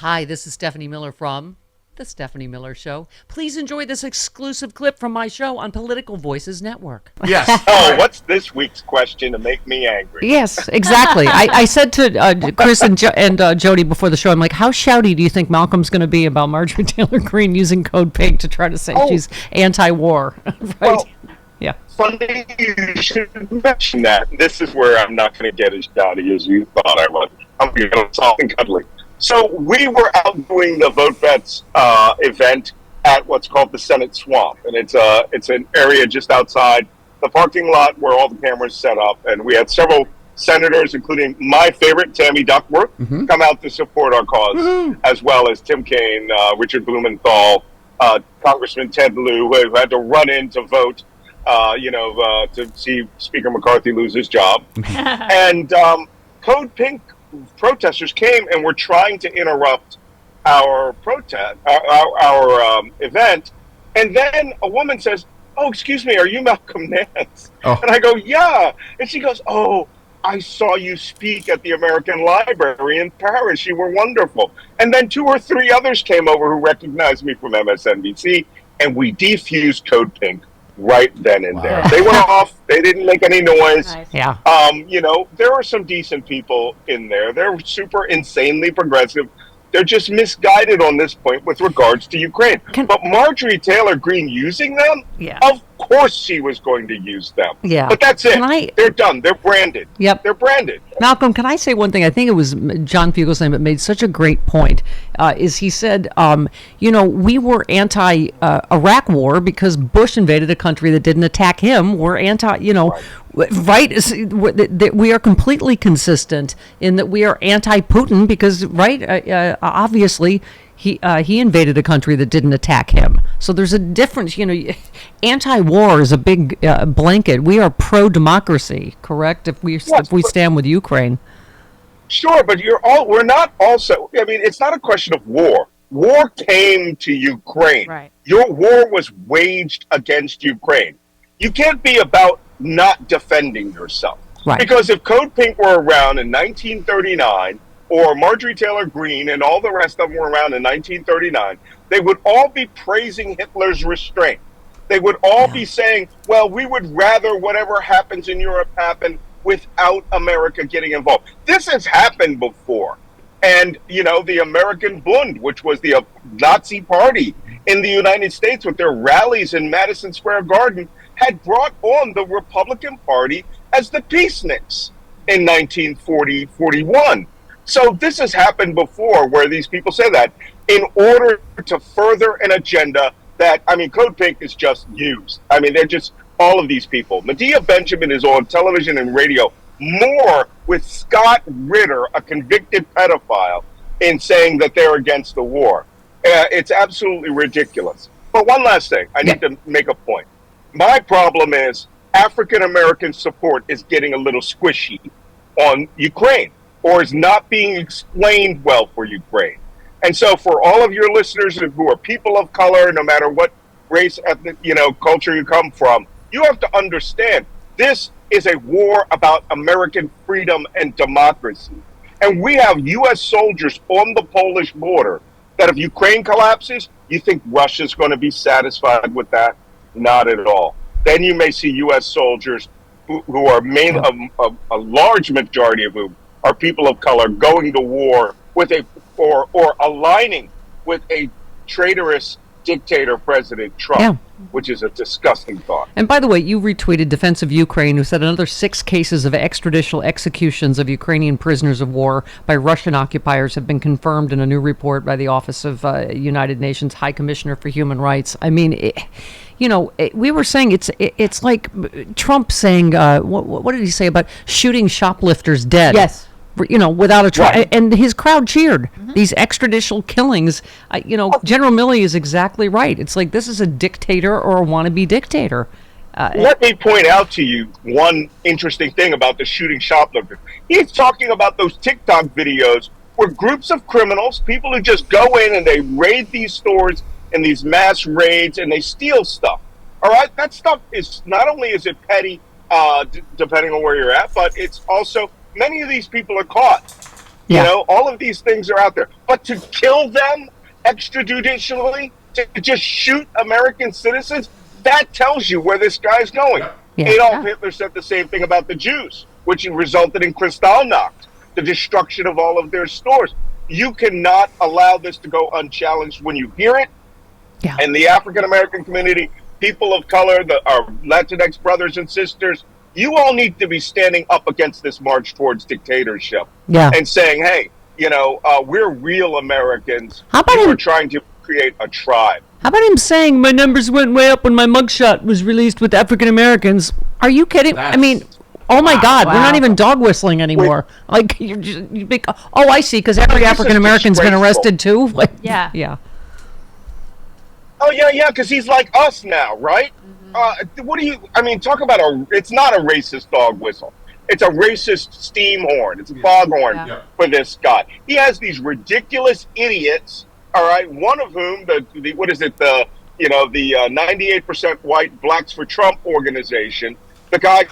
Hi, this is Stephanie Miller from The Stephanie Miller Show. Please enjoy this exclusive clip from my show on Political Voices Network. Yes. Oh, what's this week's question to make me angry? Yes, exactly. I said to Chris and Jody before the show, I'm like, how shouty do you think Malcolm's going to be about Marjorie Taylor Greene using code pink to try to say she's anti-war? Right? Well, yeah. Funny you should mention that. This is where I'm not going to get as shouty as you thought I was. I'm going to get soft and cuddly. So we were out doing the Vote Vets event at what's called the Senate Swamp, and it's an area just outside the parking lot where all the cameras set up, and we had several senators, including my favorite, Tammy Duckworth, come out to support our cause, as well as Tim Kaine, Richard Blumenthal, Congressman Ted Lieu, who had to run in to vote, to see Speaker McCarthy lose his job. And Code Pink protesters came and were trying to interrupt our protest, our event, and then a woman says, "Oh, excuse me, are you Malcolm Nance?" Oh. And I go, "Yeah," and she goes, "Oh, I saw you speak at the American Library in Paris. You were wonderful." And then 2 or 3 others came over who recognized me from MSNBC, and we defused Code Pink right then and there. They went off. They didn't make any noise. Nice. Yeah. There are some decent people in there. They're super insanely progressive. They're just misguided on this point with regards to Ukraine. But Marjorie Taylor Greene using them, of course she was going to use them. Yeah. But that's it. They're done. They're branded. Yep. They're branded. Malcolm, can I say one thing? I think it was John Fugelsang that made such a great point. Is he said, we were anti-Iraq war because Bush invaded a country that didn't attack him. We're right? We are completely consistent in that we are anti-Putin because, obviously, he invaded a country that didn't attack him. So there's a difference. Anti-war is a big blanket. We are pro-democracy, correct? If we stand with Ukraine. Sure, but we're not also. I mean, it's not a question of war. War came to Ukraine. Right. Your war was waged against Ukraine. You can't be about not defending yourself. Right. Because if Code Pink were around in 1939, or Marjorie Taylor Greene and all the rest of them were around in 1939, they would all be praising Hitler's restraint. They would all be saying, well, we would rather whatever happens in Europe happen without America getting involved. This has happened before. And, the American Bund, which was the Nazi party in the United States with their rallies in Madison Square Garden, had brought on the Republican Party as the peaceniks in 1940-41. So this has happened before where these people say that in order to further an agenda that, Code Pink is just used. They're just all of these people. Medea Benjamin is on television and radio more with Scott Ritter, a convicted pedophile, in saying that they're against the war. It's absolutely ridiculous. But one last thing, I need to make a point. My problem is African-American support is getting a little squishy on Ukraine or is not being explained well for Ukraine. And so for all of your listeners who are people of color, no matter what race, ethnic, culture you come from, you have to understand this is a war about American freedom and democracy. And we have U.S. soldiers on the Polish border that if Ukraine collapses, you think Russia's going to be satisfied with that? Not at all. Then you may see U.S. soldiers who are a large majority of whom are people of color going to war with or aligning with a traitorous dictator, President Trump, which is a disgusting thought. And by the way, you retweeted Defense of Ukraine, who said another 6 cases of extrajudicial executions of Ukrainian prisoners of war by Russian occupiers have been confirmed in a new report by the Office of United Nations High Commissioner for Human Rights. We were saying it's like Trump saying, what did he say about shooting shoplifters dead? Yes. Without a trial, and his crowd cheered. These extrajudicial killings, General Milley is exactly right. It's like this is a dictator or a wannabe dictator. Let me point out to you one interesting thing about the shooting shoplifters. He's talking about those TikTok videos where groups of criminals, people who just go in and they raid these stores in these mass raids and they steal stuff. All right, that stuff is not only is it petty, depending on where you're at, but it's also many of these people are caught. You know, all of these things are out there. But to kill them extrajudicially, to just shoot American citizens, that tells you where this guy's going. Adolf Hitler said the same thing about the Jews, which resulted in Kristallnacht, the destruction of all of their stores. You cannot allow this to go unchallenged when you hear it. And the African-American community, people of color, our Latinx brothers and sisters, you all need to be standing up against this march towards dictatorship and saying, hey, you know, we're real Americans. How about we're trying to create a tribe. How about him saying my numbers went way up when my mugshot was released with African Americans? Are you kidding? I mean, oh my God, we're not even dog whistling anymore. Like, you're just, oh, I see, because every African American's been arrested too. Like, yeah. Oh, yeah, because he's like us now, right? What do you, I mean, talk about it's not a racist dog whistle. It's a racist steam horn. It's a foghorn for this guy. He has these ridiculous idiots, all right, one of whom, the 98% white Blacks for Trump organization, the guy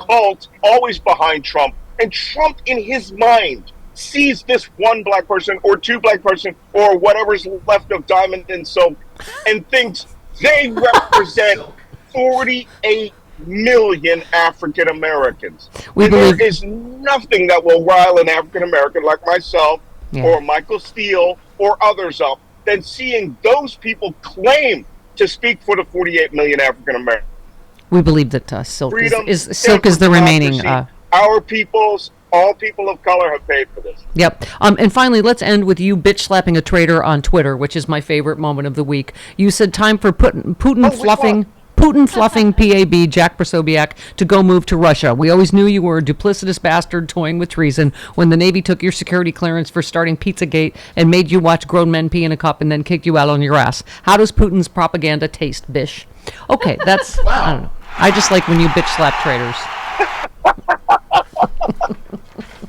cult, always behind Trump, and Trump in his mind sees this one black person or two black person or whatever's left of Diamond and Silk and thinks they represent 48 million African Americans. There is nothing that will rile an African American like myself or Michael Steele or others up than seeing those people claim to speak for the 48 million African Americans. We believe that Silk is the remaining. Our peoples, all people of color, have paid for this. Yep. And finally, let's end with you bitch slapping a traitor on Twitter, which is my favorite moment of the week. You said time for Putin fluffing PAB Jack Posobiec to go move to Russia. We always knew you were a duplicitous bastard toying with treason when the Navy took your security clearance for starting Pizzagate and made you watch grown men pee in a cup and then kicked you out on your ass. How does Putin's propaganda taste, bish? Okay, that's, I don't know. I just like when you bitch slap traitors.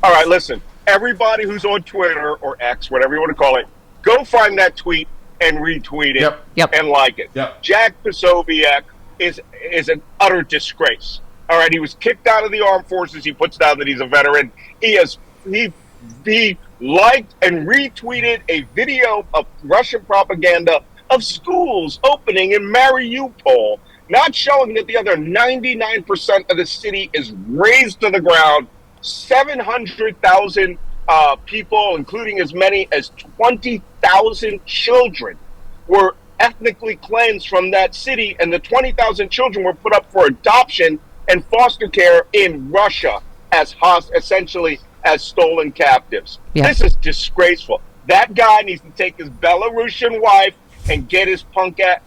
All right, listen. Everybody who's on Twitter or X, whatever you want to call it, go find that tweet and retweet it and like it. Jack Posobiec is an utter disgrace. All right, he was kicked out of the armed forces. He puts down that he's a veteran. He liked and retweeted a video of Russian propaganda of schools opening in Mariupol, not showing that the other 99% of the city is razed to the ground. 700,000 people, including as many as 20,000 children, were ethnically cleansed from that city, and the 20,000 children were put up for adoption and foster care in Russia as essentially as stolen captives. This is disgraceful. That guy needs to take his Belarusian wife and get his get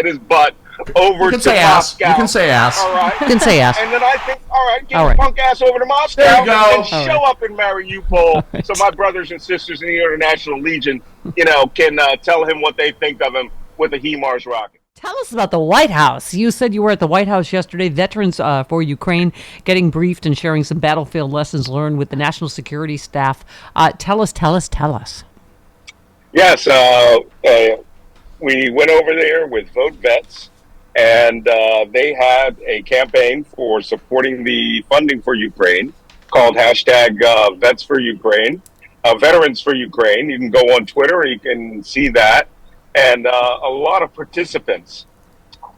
his butt over to Moscow. You can say ass. All right. You can say ass. And then I think, get his punk ass over to Moscow and show up in Mariupol so my brothers and sisters in the International Legion, can tell him what they think of him with a HIMARS rocket. Tell us about the White House. You said you were at the White House yesterday. Veterans for Ukraine getting briefed and sharing some battlefield lessons learned with the national security staff. Tell us. Yes, we went over there with Vote Vets, and they had a campaign for supporting the funding for Ukraine called #Vets for Ukraine, Veterans for Ukraine. You can go on Twitter, you can see that, and a lot of participants.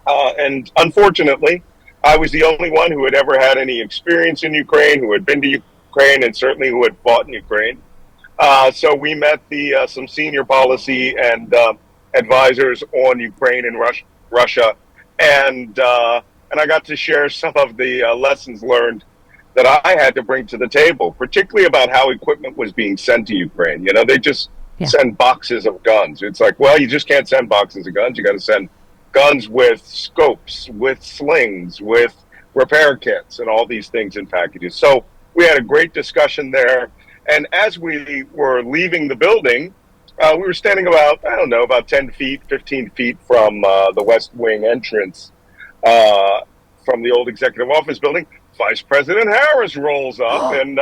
And unfortunately, I was the only one who had ever had any experience in Ukraine, who had been to Ukraine, and certainly who had fought in Ukraine. So we met some senior policy and advisors on Ukraine and Russia, and I got to share some of the lessons learned that I had to bring to the table, particularly about how equipment was being sent to Ukraine. They just send boxes of guns. It's like, well, you just can't send boxes of guns. You got to send guns with scopes, with slings, with repair kits, and all these things in packages. So we had a great discussion there. And as we were leaving the building, we were standing about 10 feet, 15 feet from the West Wing entrance from the old executive office building. Vice President Harris rolls up and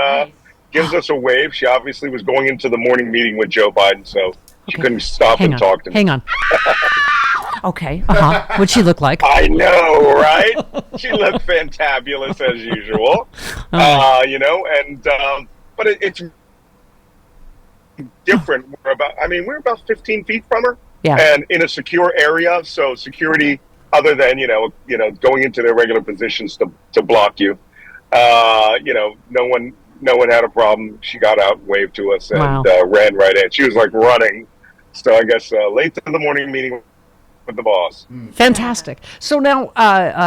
gives us a wave. She obviously was going into the morning meeting with Joe Biden, so she couldn't stop and talk to me. Hang on. Okay. What'd she look like? I know, right? She looked fantabulous as usual. But it's different. We're about 15 feet from her, and in a secure area. So security, other than going into their regular positions to block you, no one had a problem. She got out, waved to us, and ran right in. She was like running. So I guess late to the morning meeting with the boss. Fantastic. So now,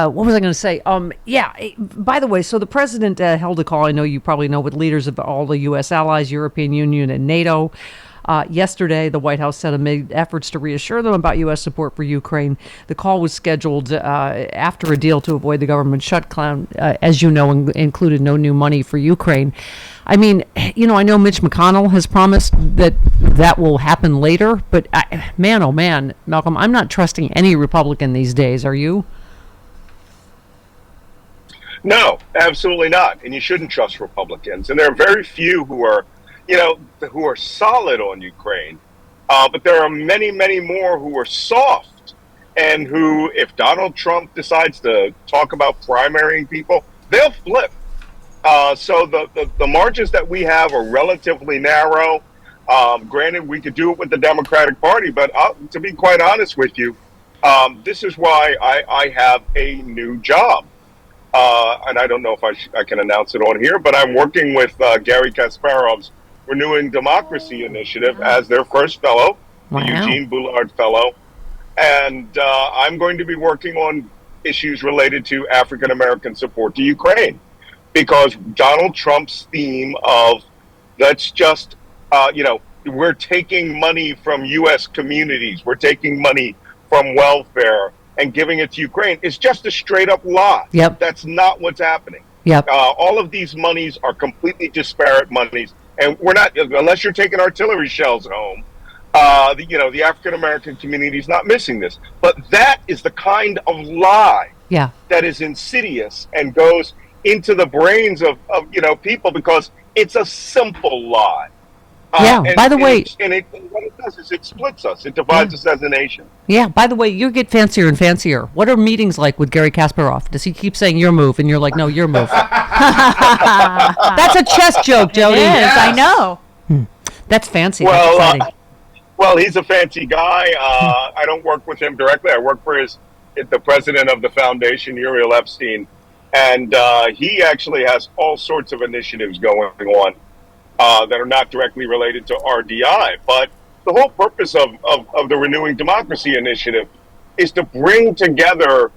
what was I going to say? By the way, so the president held a call, I know you probably know, with leaders of all the U.S. allies, European Union, and NATO. Yesterday, the White House said it made efforts to reassure them about U.S. support for Ukraine. The call was scheduled after a deal to avoid the government shutdown, as you know, included no new money for Ukraine. I mean, I know Mitch McConnell has promised that will happen later, but man, oh man, Malcolm, I'm not trusting any Republican these days. Are you? No, absolutely not. And you shouldn't trust Republicans. And there are very few who are solid on Ukraine. But there are many, many more who are soft and who, if Donald Trump decides to talk about primarying people, they'll flip. So the margins that we have are relatively narrow. Granted, we could do it with the Democratic Party, but to be quite honest with you, this is why I have a new job. And I don't know if I can announce it on here, but I'm working with Gary Kasparov's Renewing Democracy Initiative as their first fellow, the Eugene Bullard Fellow. And I'm going to be working on issues related to African American support to Ukraine. Because Donald Trump's theme of we're taking money from U.S. communities, we're taking money from welfare and giving it to Ukraine is just a straight up lie. Yep. That's not what's happening. Yep. All of these monies are completely disparate monies, and we're not, unless you're taking artillery shells home. The African American community is not missing this, but that is the kind of lie that is insidious and goes into the brains of people because it's a simple lie. By the way, what it does is it splits us. It divides us as a nation. Yeah. By the way, you get fancier and fancier. What are meetings like with Gary Kasparov? Does he keep saying your move, and you're like, no, your move? That's a chess joke, Jody. It is. I know. That's fancy. Well, That's exciting. Well, he's a fancy guy. I don't work with him directly. I work for the president of the foundation, Uriel Epstein. And he actually has all sorts of initiatives going on that are not directly related to RDI. But the whole purpose of the Renewing Democracy Initiative is to bring together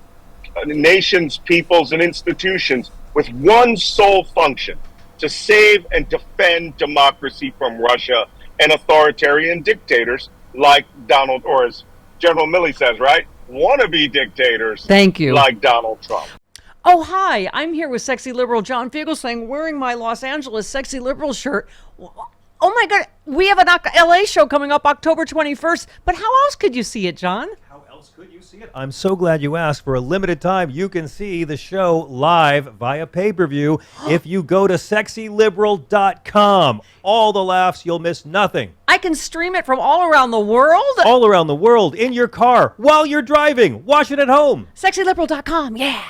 nations, peoples, and institutions with one sole function: to save and defend democracy from Russia and authoritarian dictators like Donald, or as General Milley says, right? Wannabe dictators. Thank you. Like Donald Trump. Oh, hi. I'm here with sexy liberal John Fugelsang wearing my Los Angeles sexy liberal shirt. Oh, my God. We have an LA show coming up October 21st. But how else could you see it, John? How else could you see it? I'm so glad you asked. For a limited time, you can see the show live via pay-per-view if you go to sexyliberal.com. All the laughs, you'll miss nothing. I can stream it from all around the world? All around the world, in your car, while you're driving. Watch it at home. Sexyliberal.com, yeah.